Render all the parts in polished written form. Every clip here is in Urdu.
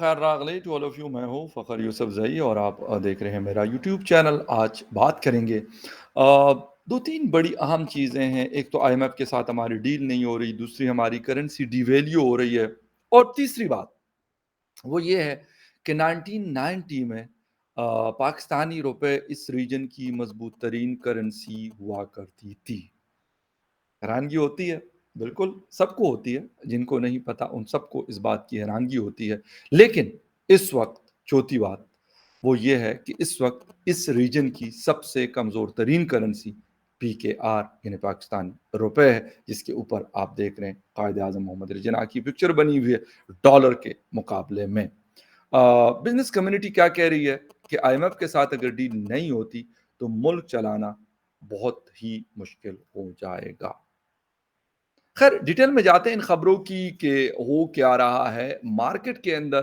بخیر راغلی ٹو آل آف یو. میں ہوں فخر یوسف زئی اور آپ دیکھ رہے ہیں میرا یوٹیوب چینل. آج بات کریں گے دو تین بڑی اہم چیزیں ہیں. ایک تو آئی ایم ایف کے ساتھ ہماری ڈیل نہیں ہو رہی, دوسری ہماری کرنسی ڈی ویلیو ہو رہی ہے, اور تیسری بات وہ یہ ہے کہ 1990 میں پاکستانی روپے اس ریجن کی مضبوط ترین کرنسی ہوا کرتی تھی. حیرانگی ہوتی ہے, بالکل سب کو ہوتی ہے, جن کو نہیں پتا ان سب کو اس بات کی حیرانگی ہوتی ہے. لیکن اس وقت چوتھی بات وہ یہ ہے کہ اس وقت اس ریجن کی سب سے کمزور ترین کرنسی PKR یعنی پاکستانی روپے ہے, جس کے اوپر آپ دیکھ رہے ہیں قائد اعظم محمد علی جناح کی پکچر بنی ہوئی ہے ڈالر کے مقابلے میں. بزنس کمیونٹی کیا کہہ رہی ہے کہ آئی ایم ایف کے ساتھ اگر ڈیل نہیں ہوتی تو ملک چلانا بہت ہی مشکل ہو جائے گا. خیر ڈیٹیل میں جاتے ہیں ان خبروں کی کہ ہو کیا رہا ہے مارکیٹ کے اندر,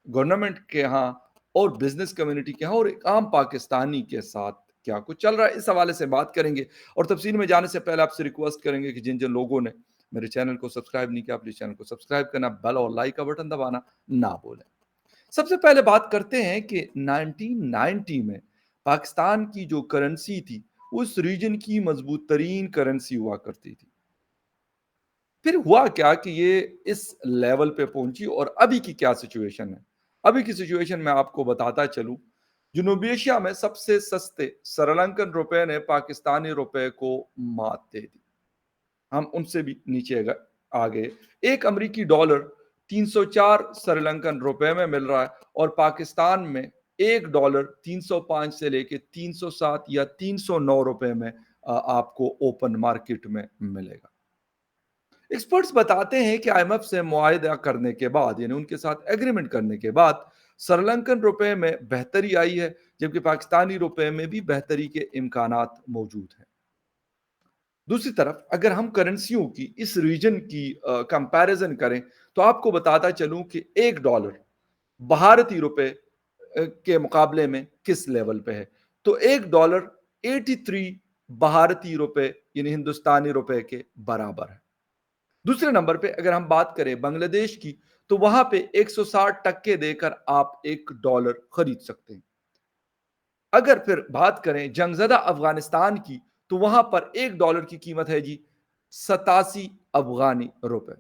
گورنمنٹ کے ہاں اور بزنس کمیونٹی کے ہاں, اور ایک عام پاکستانی کے ساتھ کیا کچھ چل رہا ہے. اس حوالے سے بات کریں گے, اور تفصیل میں جانے سے پہلے آپ سے ریکویسٹ کریں گے کہ جن جن لوگوں نے میرے چینل کو سبسکرائب نہیں کیا پلیز چینل کو سبسکرائب کرنا, بیل اور لائک کا بٹن دبانا نہ بھولیں. سب سے پہلے بات کرتے ہیں کہ 1990 میں پاکستان کی جو کرنسی تھی اس ریجن کی مضبوط ترین کرنسی ہوا کرتی تھی. پھر ہوا کیا کہ یہ اس لیول پہ پہنچی, اور ابھی کی کیا سچویشن ہے. ابھی کی سچویشن میں آپ کو بتاتا چلوں. جنوبی ایشیا میں سب سے سستے سری لنکن روپے نے پاکستانی روپے کو مات دے دی. ہم ان سے بھی نیچے آگے. ایک امریکی ڈالر 304 سری لنکن روپے میں مل رہا ہے, اور پاکستان میں ایک ڈالر 305 سے لے کے 307 یا 309 روپے میں آپ کو اوپن مارکیٹ میں ملے گا. ایکسپرٹس بتاتے ہیں کہ آئی ایم ایف سے معاہدہ کرنے کے بعد, یعنی ان کے ساتھ ایگریمنٹ کرنے کے بعد سری لنکن روپے میں بہتری آئی ہے, جبکہ پاکستانی روپے میں بھی بہتری کے امکانات موجود ہیں. دوسری طرف اگر ہم کرنسیوں کی اس ریجن کی کمپیریزن کریں تو آپ کو بتاتا چلوں کہ ایک ڈالر بھارتی روپے کے مقابلے میں کس لیول پہ ہے. تو ایک ڈالر 83 بھارتی روپے یعنی ہندوستانی روپے کے برابر ہے. دوسرے نمبر پہ اگر ہم بات کریں بنگلہ دیش کی تو وہاں پہ 160% دے کر آپ ایک ڈالر خرید سکتے ہیں. اگر پھر بات کریں جنگ زدہ افغانستان کی تو وہاں پر ایک ڈالر کی قیمت ہے جی 87 افغانی روپے.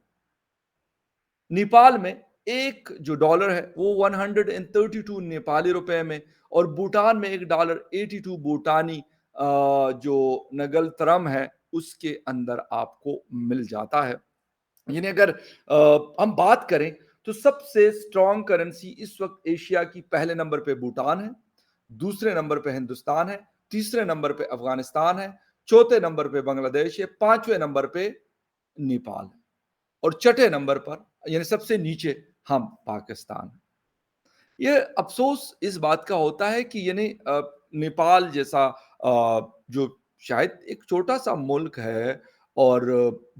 نیپال میں ایک جو ڈالر ہے وہ 132 نیپالی روپے میں, اور بھوٹان میں ایک ڈالر 82 بھوٹانی جو نگل ترم ہے اس کے اندر آپ کو مل جاتا ہے. یعنی اگر ہم بات کریں تو سب سے سٹرونگ کرنسی اس وقت ایشیا کی پہلے نمبر پہ بھوٹان ہے, دوسرے نمبر پہ ہندوستان ہے, تیسرے نمبر پہ افغانستان ہے, چوتھے نمبر پہ بنگلہ دیش ہے, پانچویں نمبر پہ نیپال ہے, اور چھٹے نمبر پر یعنی سب سے نیچے ہم پاکستان ہیں. یہ افسوس اس بات کا ہوتا ہے کہ یعنی نیپال جیسا جو شاید ایک چھوٹا سا ملک ہے اور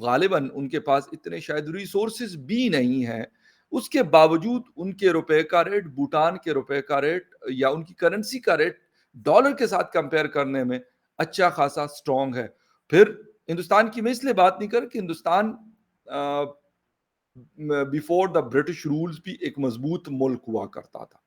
غالباً ان کے پاس اتنے شاید ریسورسز بھی نہیں ہیں, اس کے باوجود ان کے روپے کا ریٹ بھوٹان کے روپے کا ریٹ یا ان کی کرنسی کا ریٹ ڈالر کے ساتھ کمپیئر کرنے میں اچھا خاصا سٹرونگ ہے. پھر ہندوستان کی میں اس لیے بات نہیں کر کہ Hindustan before the British rules بھی ایک مضبوط ملک ہوا کرتا تھا,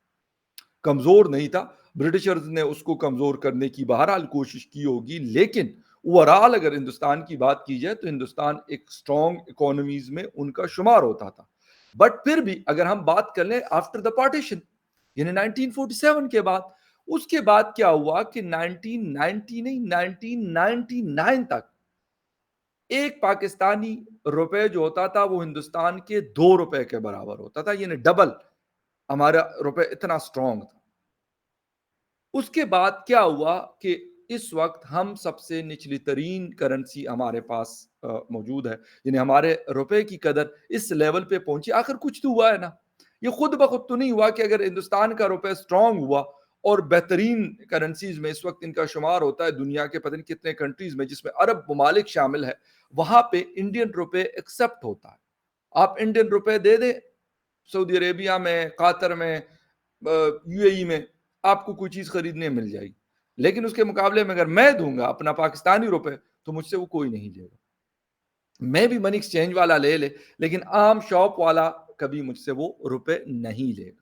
کمزور نہیں تھا. برٹشرز نے اس کو کمزور کرنے کی بہرحال کوشش کی ہوگی, لیکن اوورآل اگر ہندوستان کی بات کی جائے تو ہندوستان ایک سٹرونگ اکانومیز میں ان کا شمار ہوتا تھا. بٹ پھر بھی اگر ہم بات کر لیں آفٹر دا پارٹیشن یعنی 1947 کے بعد, اس کے بعد کیا ہوا کہ 1990 نہیں 1999 تک ایک پاکستانی روپے جو ہوتا تھا وہ ہندوستان کے 2 روپے کے برابر ہوتا تھا, یعنی ڈبل ہمارا روپے اتنا سٹرونگ تھا. اس کے بعد کیا ہوا کہ اس وقت ہم سب سے نچلی ترین کرنسی ہمارے پاس موجود ہے, یعنی ہمارے روپے کی قدر اس لیول پہ پہنچی. آخر کچھ تو ہوا ہے نا, یہ خود بخود تو نہیں ہوا کہ اگر ہندوستان کا روپے سٹرونگ ہوا اور بہترین کرنسیز میں اس وقت ان کا شمار ہوتا ہے دنیا کے پتہ نہیں کتنے کنٹریز میں جس میں عرب ممالک شامل ہے, وہاں پہ انڈین روپے ایکسپٹ ہوتا ہے. آپ انڈین روپے دے دیں سعودی عربیہ میں, قطر میں, UAE میں, آپ کو کوئی چیز خریدنے مل جائے گی, لیکن اس کے مقابلے میں اگر میں دوں گا اپنا پاکستانی روپے تو مجھ سے وہ کوئی نہیں لے گا. میں بھی منی ایکسچینج والا لے لے لیکن عام شاپ والا کبھی مجھ سے وہ روپے نہیں لے گا.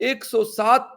107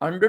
100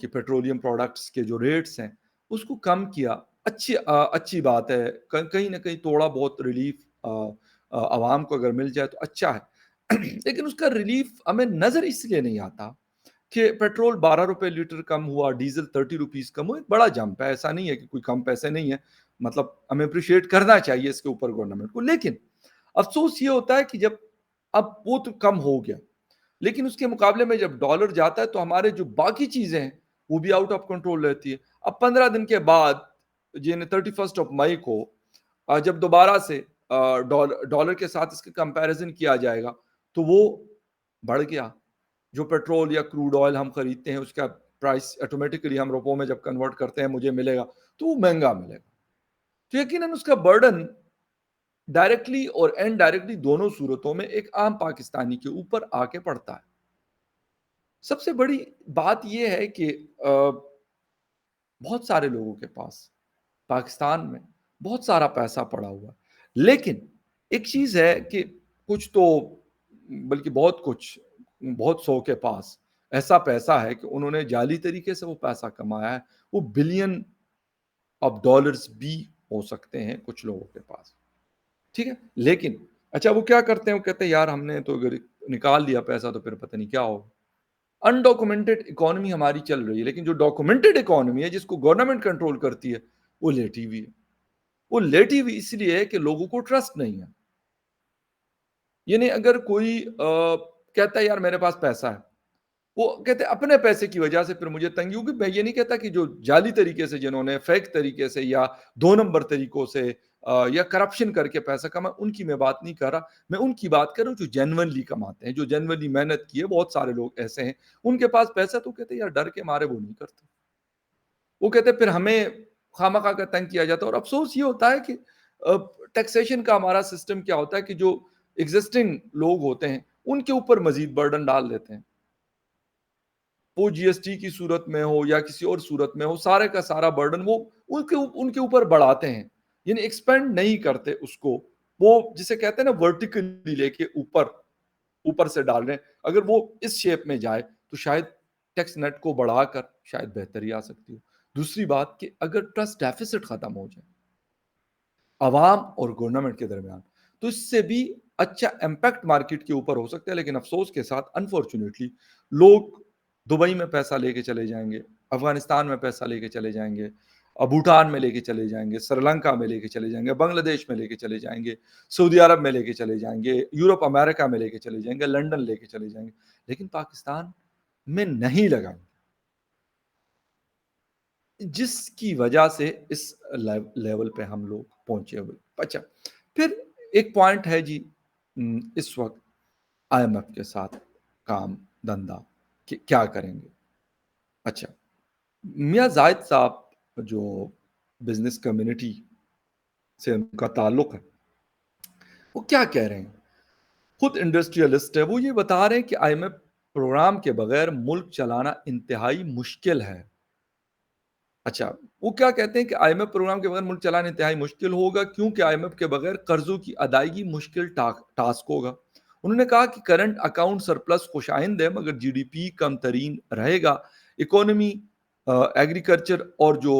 کہ پیٹرولیم پروڈکٹس کے جو ریٹس ہیں اس کو کم کیا، اچھی بات ہے، کہیں نہ کہیں تھوڑا بہت ریلیف عوام کو اگر مل جائے تو اچھا ہے لیکن اس کا ریلیف ہمیں نظر اس لیے نہیں آتا کہ پیٹرول 12 روپے لیٹر کم ہوا، ڈیزل 30 روپیز کم ہوا، ایک بڑا جمپ ہے، ایسا نہیں ہے کہ کوئی کم پیسے نہیں ہے، مطلب ہمیں اپریشیٹ کرنا چاہیے اس کے اوپر گورنمنٹ کو، لیکن افسوس یہ ہوتا ہے کہ جب اب وہ تو کم ہو گیا لیکن اس کے مقابلے میں جب ڈالر جاتا ہے تو ہمارے جو باقی چیزیں ہیں وہ بھی آؤٹ آف کنٹرول رہتی ہے۔ اب 15 دن کے بعد یعنی 31 مئی کو جب دوبارہ سے ڈالر کے ساتھ اس کا کمپیریزن کیا جائے گا تو وہ بڑھ گیا، جو پیٹرول یا کروڈ آئل ہم خریدتے ہیں اس کا پرائس آٹومیٹکلی ہم روپوں میں جب کنورٹ کرتے ہیں مجھے ملے گا تو وہ مہنگا ملے گا، تو یقیناً اس کا برڈن ڈائریکٹلی اور انڈائریکٹلی دونوں صورتوں میں ایک عام پاکستانی کے اوپر آ کے پڑتا ہے۔ سب سے بڑی بات یہ ہے کہ بہت سارے لوگوں کے پاس پاکستان میں بہت سارا پیسہ پڑا ہوا ہے، لیکن ایک چیز ہے کہ کچھ تو بلکہ بہت سو کے پاس ایسا پیسہ ہے کہ انہوں نے جعلی طریقے سے وہ پیسہ کمایا ہے، وہ بلین آف ڈالرز بھی ہو سکتے ہیں کچھ لوگوں کے پاس، ٹھیک ہے، لیکن اچھا وہ کیا کرتے ہیں، وہ کہتے ہیں یار ہم نے تو اگر نکال لیا پیسہ تو پھر پتہ نہیں کیا ہوگا۔ انڈاکومنٹڈ اکانومی ہماری چل رہی ہے، لیکن جو ڈاکومنٹڈ اکانومی ہے جس کو گورنمنٹ کنٹرول کرتی ہے وہ لیٹی ہوئی ہے، وہ لیٹی ہوئی اس لیے ہے کہ لوگوں کو ٹرسٹ نہیں ہے، یعنی اگر کوئی کہتا ہے یار میرے پاس پیسہ ہے، وہ کہتے ہیں اپنے پیسے کی وجہ سے پھر مجھے تنگی ہوگی، میں یہ نہیں کہتا کہ جو جعلی طریقے سے جنہوں نے فیک طریقے سے یا 2 نمبر طریقوں سے یا کرپشن کر کے پیسہ کما ان کی میں بات نہیں کر رہا، میں ان کی بات کر رہا ہوں جو جینونلی کماتے ہیں، جو جینونلی محنت کی ہے، بہت سارے لوگ ایسے ہیں ان کے پاس پیسہ تو کہتے ہیں یار ڈر کے مارے وہ نہیں کرتے، وہ کہتے ہیں پھر ہمیں خامخواہ کا تنگ کیا جاتا ہے، اور افسوس یہ ہوتا ہے کہ ٹیکسیشن کا ہمارا سسٹم کیا ہوتا ہے کہ جو ایگزسٹنگ لوگ ہوتے ہیں ان کے اوپر مزید برڈن ڈال دیتے ہیں، وہ جی ایس ٹی کی صورت میں ہو یا کسی اور صورت میں ہو، سارے کا سارا برڈن وہ ان کے اوپر بڑھاتے ہیں، یعنی ایکسپینڈ نہیں کرتے اس کو، وہ جسے کہتے ہیں نا ورٹیکلی لے کے اوپر سے ڈال رہے ہیں، اگر وہ اس شیپ میں جائے تو شاید ٹیکس نیٹ کو بڑھا کر شاید بہتری آ سکتی ہو۔ دوسری بات کہ اگر ٹرسٹ ڈیفیسٹ ختم ہو جائے عوام اور گورنمنٹ کے درمیان تو اس سے بھی اچھا امپیکٹ مارکیٹ کے اوپر ہو سکتا ہے، لیکن افسوس کے ساتھ انفارچونیٹلی لوگ دبئی میں پیسہ لے کے چلے جائیں گے، افغانستان میں پیسہ لے کے چلے جائیں گے، بھوٹان میں لے کے چلے جائیں گے، سری لنکا میں لے کے چلے جائیں گے، بنگلہ دیش میں لے کے چلے جائیں گے، سعودی عرب میں لے کے چلے جائیں گے، یورپ امریکہ میں لے کے چلے جائیں گے، لنڈن لے کے چلے جائیں گے، لیکن پاکستان میں نہیں لگائیں گے، جس کی وجہ سے اس لیول پہ ہم لوگ پہنچے ہوئے۔ اچھا پھر ایک پوائنٹ ہے جی، اس وقت آئی ایم ایف کے ساتھ کام دھندا کہ کیا کریں گے۔ اچھا میاں زاہد صاحب جو بزنس کمیونٹی سے ان کا تعلق ہے وہ کیا کہہ رہے ہیں، خود انڈسٹریلسٹ ہے، وہ یہ بتا رہے ہیں کہ آئی ایم ایف پروگرام کے بغیر ملک چلانا انتہائی مشکل ہے۔ اچھا وہ کیا کہتے ہیں کہ آئی ایم ایف پروگرام کے بغیر ملک چلانا انتہائی مشکل ہوگا کیونکہ آئی ایم ایف کے بغیر قرضوں کی ادائیگی مشکل ٹاسک ہوگا۔ انہوں نے کہا کہ کرنٹ اکاؤنٹ سرپلس خوشائند ہے مگر جی ڈی پی کم ترین رہے گا، اکانومی ایگریکلچر اور جو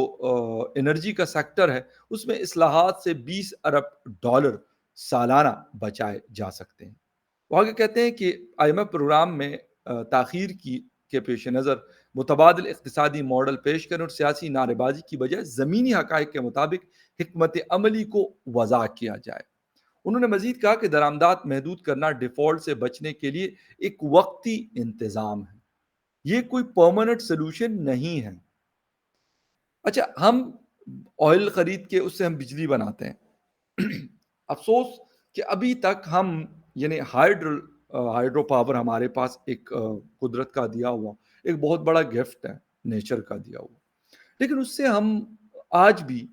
انرجی کا سیکٹر ہے اس میں اصلاحات سے 20 ارب ڈالر سالانہ بچائے جا سکتے ہیں۔ وہ آگے کہتے ہیں کہ آئی ایم ایف پروگرام میں تاخیر کے پیش نظر متبادل اقتصادی ماڈل پیش کرنے اور سیاسی نعرے بازی کی بجائے زمینی حقائق کے مطابق حکمت عملی کو وضع کیا جائے۔ انہوں نے مزید کہا کہ درآمدات محدود کرنا ڈیفالٹ سے بچنے کے لیے ایک وقتی انتظام ہے، یہ کوئی پرماننٹ سلوشن نہیں ہے۔ اچھا ہم آئل خرید کے اس سے ہم بجلی بناتے ہیں، افسوس کہ ابھی تک ہم یعنی ہائیڈرو پاور ہمارے پاس ایک قدرت کا دیا ہوا ایک بہت بڑا گفٹ ہے، نیچر کا دیا ہوا، لیکن اس سے ہم آج بھی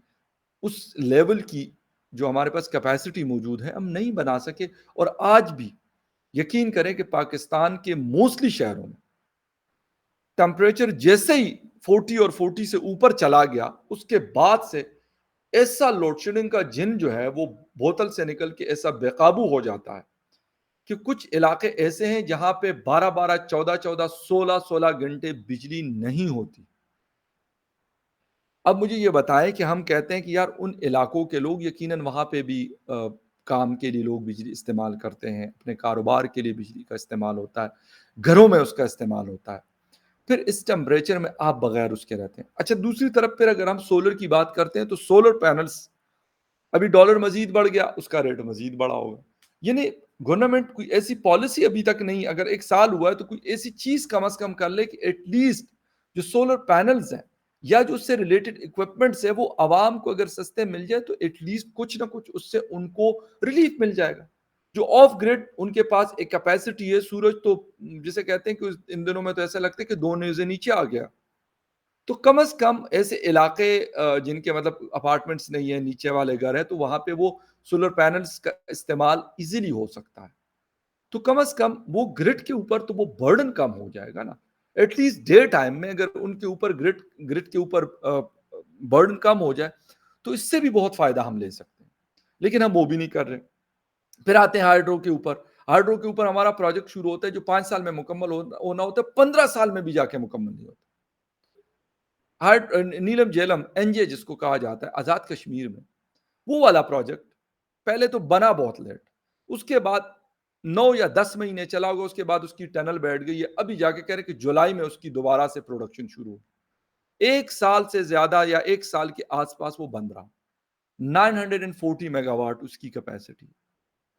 اس لیول کی جو ہمارے پاس کیپیسٹی موجود ہے ہم نہیں بنا سکے، اور آج بھی یقین کریں کہ پاکستان کے موسٹلی شہروں میں ٹمپریچر جیسے ہی 40 اور 40 سے اوپر چلا گیا اس کے بعد سے ایسا لوڈ شیڈنگ کا جن جو ہے وہ بوتل سے نکل کے ایسا بے قابو ہو جاتا ہے کہ کچھ علاقے ایسے ہیں جہاں پہ 12 14 16 گھنٹے بجلی نہیں ہوتی۔ اب مجھے یہ بتائیں کہ ہم کہتے ہیں کہ یار ان علاقوں کے لوگ یقیناً وہاں پہ بھی کام کے لیے لوگ بجلی استعمال کرتے ہیں، اپنے کاروبار کے لیے بجلی کا استعمال ہوتا ہے، گھروں میں اس کا استعمال ہوتا ہے، پھر اس ٹیمپریچر میں آپ بغیر اس کے رہتے ہیں۔ اچھا دوسری طرف پھر اگر ہم سولر کی بات کرتے ہیں تو سولر پینلز، ابھی ڈالر مزید بڑھ گیا، اس کا ریٹ مزید بڑا ہوگا۔ یعنی گورنمنٹ کوئی ایسی پالیسی ابھی تک نہیں، اگر ایک سال ہوا ہے تو کوئی ایسی چیز کم از کم کر لے کہ ایٹ لیسٹ جو سولر پینلز ہیں یا جو اس سے ریلیٹڈ اکوپمنٹس ہے وہ عوام کو اگر سستے مل جائے تو ایٹ لیسٹ کچھ نہ کچھ اس سے ان کو ریلیف مل جائے گا۔ جو آف گریڈ ان کے پاس ایک کیپیسٹی ہے، سورج تو جسے کہتے ہیں کہ ان دنوں میں تو ایسا لگتا ہے کہ 2 نیزے نیچے آ گیا، تو کم از کم ایسے علاقے جن کے مطلب اپارٹمنٹس نہیں ہیں، نیچے والے گھر ہیں، تو وہاں پہ وہ سولر پینلز کا استعمال ایزیلی ہو سکتا ہے۔ تو کم از کم وہ گرڈ کے اوپر تو وہ برڈن کم ہو جائے گا نا، ایٹ لیسٹ ڈے ٹائم میں اگر ان کے اوپر گرڈ کے اوپر برڈن کم ہو جائے تو اس سے بھی بہت فائدہ ہم لے سکتے ہیں، لیکن ہم وہ بھی نہیں کر رہے۔ پھر آتے ہیں ہائیڈرو کے اوپر۔ ہائیڈرو کے اوپر ہمارا پروجیکٹ شروع ہوتا ہے جو 5 سال میں مکمل ہونا ہوتا ہے، 15 سال میں بھی جا کے مکمل نہیں ہوتا۔ نیلم جیلم این جے جس کو کہا جاتا ہے آزاد کشمیر میں، وہ والا پروجیکٹ پہلے تو بنا بہت لیٹ، اس کے بعد 9 یا 10 مہینے چلا ہوگا، اس کے بعد اس کی ٹنل بیٹھ گئی ہے، ابھی جا کے کہہ رہے کہ جولائی میں اس کی دوبارہ سے پروڈکشن شروع ہو۔ 1 سال سے زیادہ یا 1 سال کے آس پاس وہ بند رہا۔ 940 میگا واٹ اس کی کیپیسٹی۔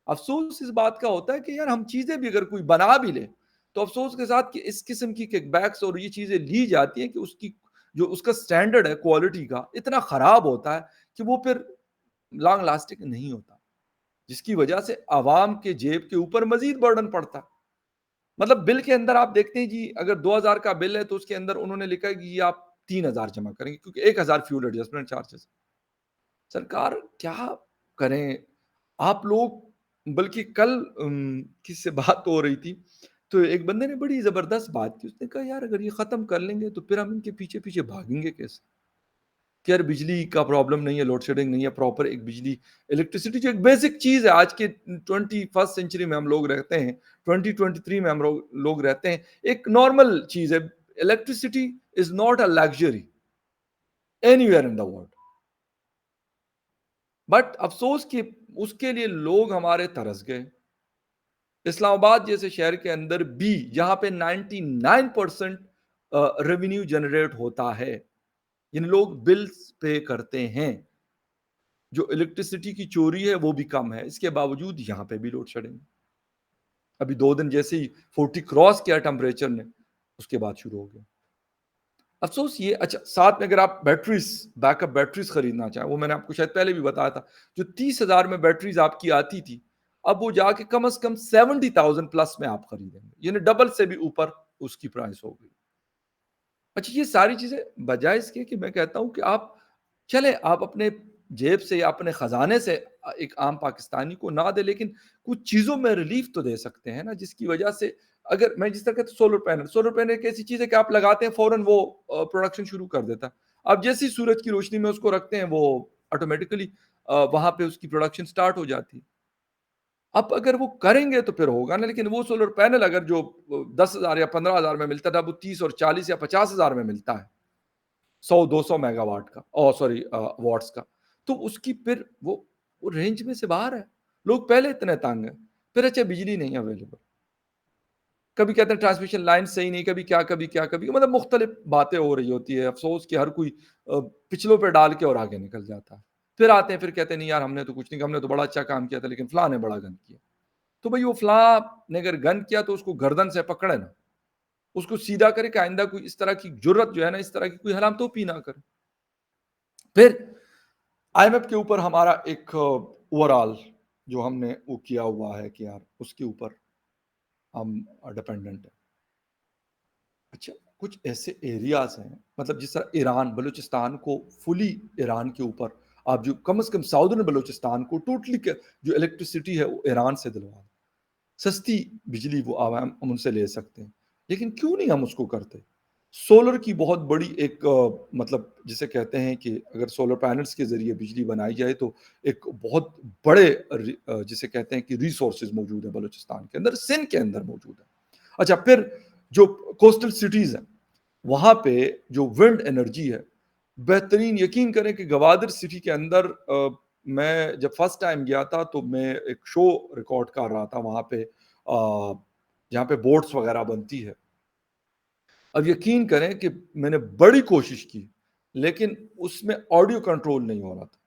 افسوس اس بات کا ہوتا ہے کہ یار ہم چیزیں بھی اگر کوئی بنا بھی لے تو افسوس کے ساتھ کہ اس قسم کی کک بیکس اور یہ چیزیں لی جاتی ہیں کہ اس کی جو اس کا سٹینڈرڈ ہے کوالٹی کا اتنا خراب ہوتا ہے کہ وہ پھر لانگ لاسٹنگ نہیں ہوتا، جس کی وجہ سے عوام کے جیب کے اوپر مزید برڈن پڑتا ہے۔ مطلب بل کے اندر آپ دیکھتے ہیں جی اگر 2000 کا بل ہے تو اس کے اندر انہوں نے لکھا ہے کہ یہ آپ 3000 جمع کریں گے کیونکہ 1000 فیول ایڈجسٹمنٹ چارجز۔ سرکار کیا کریں آپ لوگ؟ بلکہ کل کس سے بات ہو رہی تھی تو ایک بندے نے بڑی زبردست بات کی، اس نے کہا یار اگر یہ ختم کر لیں گے تو پھر ہم ان کے پیچھے پیچھے بھاگیں گے کیسے؟ کہ یار بجلی کا پرابلم نہیں ہے، لوڈ شیڈنگ نہیں ہے، پراپر ایک بجلی الیکٹریسٹی جو ایک بیسک چیز ہے آج کے 21 سینچری میں ہم لوگ رہتے ہیں، 2023 میں ہم لوگ رہتے ہیں، ایک نارمل چیز ہے۔ Electricity is not a luxury any where in the world, but افسوس کہ اس کے لیے لوگ ہمارے ترس گئے۔ اسلام آباد جیسے شہر کے اندر بھی جہاں پہ 99% ریونیو جنریٹ ہوتا ہے، یعنی لوگ بلز پے کرتے ہیں، جو الیکٹریسٹی کی چوری ہے وہ بھی کم ہے، اس کے باوجود یہاں پہ بھی لوڈ شیڈنگ۔ ابھی 2 دن جیسے ہی 40 کراس کیا ٹیمپریچر نے، اس کے بعد شروع ہو گیا۔ افسوس یہ اچھا ساتھ میں اگر آپ بیٹریز بیک اپ بیٹریز خریدنا چاہیں، وہ میں نے آپ کو شاید پہلے بھی بتایا تھا، جو 30,000 میں بیٹریز آپ کی آتی تھی اب وہ جا کے کم از کم 70,000 پلس میں آپ خریدیں گے، یعنی ڈبل سے بھی اوپر اس کی پرائس ہو گئی۔ اچھا یہ ساری چیزیں بجائے اس کے کہ میں کہتا ہوں کہ آپ چلیں آپ اپنے جیب سے یا اپنے خزانے سے ایک عام پاکستانی کو نہ دے، لیکن کچھ چیزوں میں ریلیف تو دے سکتے ہیں نا، جس کی وجہ سے اگر میں جس طرح کہتا ہوں سولر پینل ایک ایسی چیز ہے کہ آپ لگاتے ہیں فوراً وہ پروڈکشن شروع کر دیتا ہے، آپ جیسی سورج کی روشنی میں اس کو رکھتے ہیں وہ آٹومیٹیکلی وہاں پہ اس کی پروڈکشن سٹارٹ ہو جاتی ہے۔ اب اگر وہ کریں گے تو پھر ہوگا نا، لیکن وہ سولر پینل اگر جو 10,000 یا 15,000 میں ملتا تھا وہ 30 اور 40 یا 50,000 میں ملتا ہے، 100-200 میگا واٹ کا سوری واٹس کا، تو اس کی پھر وہ رینج میں سے باہر ہے۔ لوگ پہلے اتنے تنگ ہیں، پھر اچھا بجلی نہیں اویلیبل، کبھی کہتے ہیں ٹرانسمیشن لائن صحیح نہیں، کبھی مطلب مختلف باتیں ہو رہی ہوتی ہے۔ افسوس کہ ہر کوئی پچھلوں پہ ڈال کے اور آگے نکل جاتا ہے، پھر آتے ہیں پھر کہتے ہیں نہیں یار ہم نے تو کچھ نہیں، ہم نے تو بڑا اچھا کام کیا تھا لیکن فلاں نے بڑا گند کیا۔ تو بھئی وہ فلاں نے اگر گند کیا تو اس کو گردن سے پکڑے نا، اس کو سیدھا کرے کہ آئندہ کوئی اس طرح کی جرت جو ہے نا، اس طرح کی کوئی حرام توپی نہ کرے۔ پھر آئی ایم ایف کے اوپر ہمارا ایک اوورآل جو ہم نے وہ کیا ہوا ہے کہ یار اس کے اوپر ہم ڈیپینڈنٹ ہیں۔ اچھا کچھ ایسے ایریاز ہیں مطلب جس طرح ایران بلوچستان کو فلی ایران کے اوپر آپ جو کم از کم ساؤدرن بلوچستان کو ٹوٹلی جو الیکٹریسٹی ہے وہ ایران سے دلوا دیں، سستی بجلی وہ عوام ہم ان سے لے سکتے ہیں، لیکن کیوں نہیں ہم اس کو کرتے؟ سولر کی بہت بڑی ایک مطلب جسے کہتے ہیں کہ اگر سولر پینلز کے ذریعے بجلی بنائی جائے تو ایک بہت بڑے جسے کہتے ہیں کہ ریسورسز موجود ہیں بلوچستان کے اندر، سندھ کے اندر موجود ہیں۔ اچھا، پھر جو کوسٹل سٹیز ہیں وہاں پہ جو ونڈ انرجی ہے بہترین، یقین کریں کہ گوادر سٹی کے اندر میں جب فرسٹ ٹائم گیا تھا تو میں ایک شو ریکارڈ کر رہا تھا وہاں پہ، جہاں پہ بوٹس وغیرہ بنتی ہے۔ اب یقین کریں کہ میں نے بڑی کوشش کی لیکن اس میں آڈیو کنٹرول نہیں ہو رہا تھا۔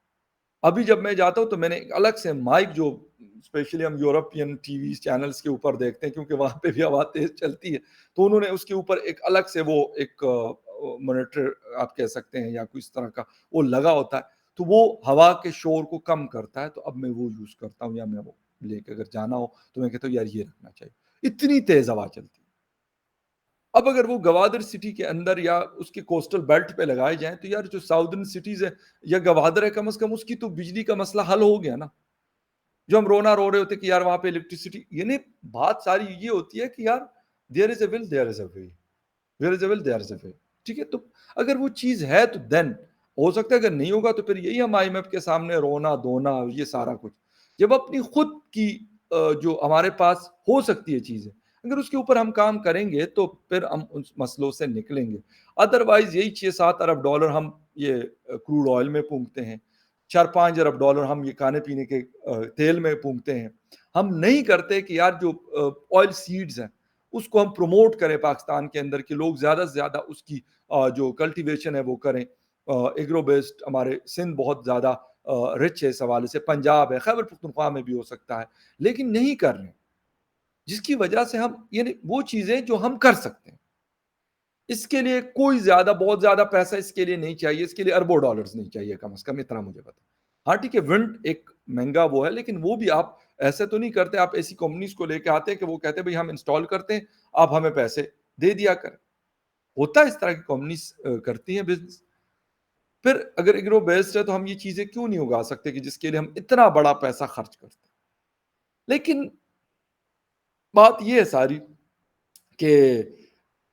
ابھی جب میں جاتا ہوں تو میں نے ایک الگ سے مائک، جو اسپیشلی ہم یورپین ٹی وی چینلز کے اوپر دیکھتے ہیں کیونکہ وہاں پہ بھی آواز تیز چلتی ہے، تو انہوں نے اس کے اوپر ایک الگ سے وہ ایک مانیٹر آپ کہہ سکتے ہیں یا کوئی اس طرح کا وہ لگا ہوتا ہے، تو وہ ہوا کے شور کو کم کرتا ہے، تو اب میں وہ یوز کرتا ہوں، یا میں وہ لے کے اگر جانا ہو تو میں کہتا ہوں یار یہ رکھنا چاہیے، اتنی تیز ہوا چلتی ہے۔ اب اگر وہ گوادر سٹی کے اندر یا اس کے کوسٹل بیلٹ پہ لگائے جائیں تو یار جو ساؤدرن سٹیز ہے یا گوادر ہے، کم از کم اس کی تو بجلی کا مسئلہ حل ہو گیا نا۔ جو ہم رونا رو رہے ہوتے کہ یار وہاں پہ الیکٹریسٹی، یعنی بات ساری یہ ہوتی ہے کہ یار دیر از اے ول دیر از اے وے، دیر از اے ول دیر از اے وے، ٹھیک ہے؟ تو اگر وہ چیز ہے تو دین ہو سکتا ہے، اگر نہیں ہوگا تو پھر یہی ہم آئی ایم ایف کے سامنے رونا دھونا یہ سارا کچھ، جب اپنی خود کی جو ہمارے پاس ہو سکتی ہے چیزیں، اگر اس کے اوپر ہم کام کریں گے تو پھر ہم اس مسئلوں سے نکلیں گے۔ ادروائز یہی 6-7 ارب ڈالر ہم یہ کروڈ آئل میں پونکتے ہیں، 4-5 ارب ڈالر ہم یہ کھانے پینے کے تیل میں پونکتے ہیں، ہم نہیں کرتے کہ یار جو آئل سیڈز ہیں اس کو ہم پروموٹ کریں پاکستان کے اندر، کہ لوگ زیادہ سے زیادہ اس کی جو کلٹیویشن ہے وہ کریں۔ ایگرو بیسڈ ہمارے سندھ بہت زیادہ رچ ہے اس حوالے سے، پنجاب ہے، خیبر پختونخوا میں بھی ہو سکتا ہے، لیکن نہیں کر رہے، جس کی وجہ سے ہم یعنی وہ چیزیں جو ہم کر سکتے ہیں، اس کے لیے کوئی زیادہ بہت زیادہ پیسہ اس کے لیے نہیں چاہیے، اس کے لیے اربوں ڈالرز نہیں چاہیے، کم از کم اتنا مجھے پتا۔ ہاں ٹھیک ہے، ونڈ ایک مہنگا وہ ہے، لیکن وہ بھی آپ ایسے تو نہیں کرتے، آپ ایسی کمپنیز کو لے کے آتے ہیں کہ وہ کہتے ہیں بھائی ہم انسٹال کرتے ہیں، آپ ہمیں پیسے دے دیا کریں۔ ہوتا ہے اس طرح کی کمپنیز کرتی ہیں بزنس۔ پھر اگر ایگرو بیسڈ ہے تو ہم یہ چیزیں کیوں نہیں اگا سکتے کہ جس کے لیے ہم اتنا بڑا پیسہ خرچ کرتے ہیں؟ لیکن بات یہ ہے ساری کہ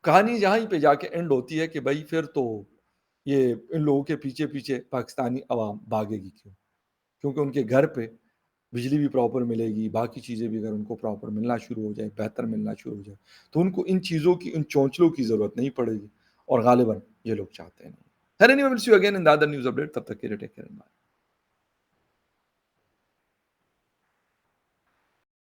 کہانی جہاں ہی پہ جا کے اینڈ ہوتی ہے کہ بھائی پھر تو یہ ان لوگوں کے پیچھے پیچھے پاکستانی عوام بھاگے گی کیوں؟ کیونکہ ان کے گھر پہ بجلی بھی پراپر ملے گی، باقی چیزیں بھی اگر ان کو پراپر ملنا شروع ہو جائے، بہتر ملنا شروع ہو جائے، تو ان کو ان چیزوں کی، ان چونچلوں کی ضرورت نہیں پڑے گی، اور غالباً یہ لوگ چاہتے ہیں نہیں۔ خیر، anyway, will see you again in the other news update, تب تک کے لیے ٹیک کیئر۔